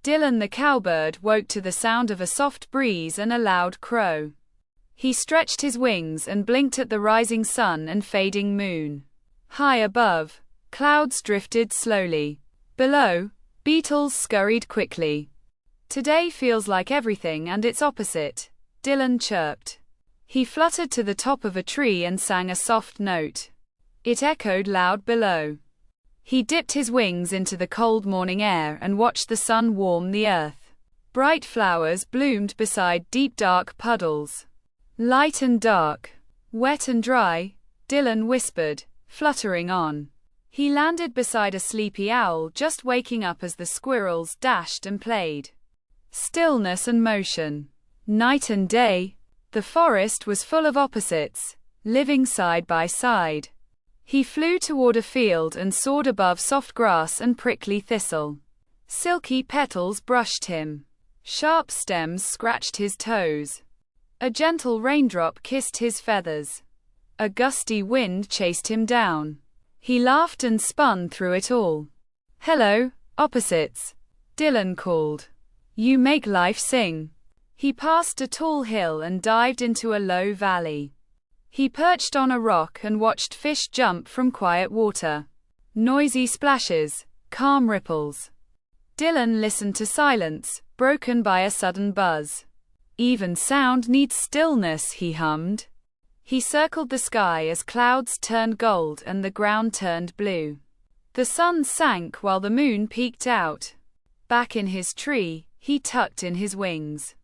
Dylan the cowbird woke to the sound of a soft breeze and a loud crow. He stretched his wings and blinked at the rising sun and fading moon. High above, clouds drifted slowly. Below, beetles scurried quickly. Today feels like everything and its opposite, Dylan chirped. He fluttered to the top of a tree and sang a soft note. It echoed loud below. He dipped his wings into the cold morning air and watched the sun warm the earth. Bright flowers bloomed beside deep dark puddles. Light and dark, wet and dry, Dylan whispered, fluttering on. He landed beside a sleepy owl just waking up as the squirrels dashed and played. Stillness and motion. Night and day. The forest was full of opposites, living side by side. He flew toward a field and soared above soft grass and prickly thistle. Silky petals brushed him. Sharp stems scratched his toes. A gentle raindrop kissed his feathers. A gusty wind chased him down. He laughed and spun through it all. "Hello, opposites," Dylan called. "You make life sing." He passed a tall hill and dived into a low valley. He perched on a rock and watched fish jump from quiet water. Noisy splashes, calm ripples. Dylan listened to silence, broken by a sudden buzz. "Even sound needs stillness," he hummed. He circled the sky as clouds turned gold and the ground turned blue. The sun sank while the moon peeked out. Back in his tree, he tucked in his wings.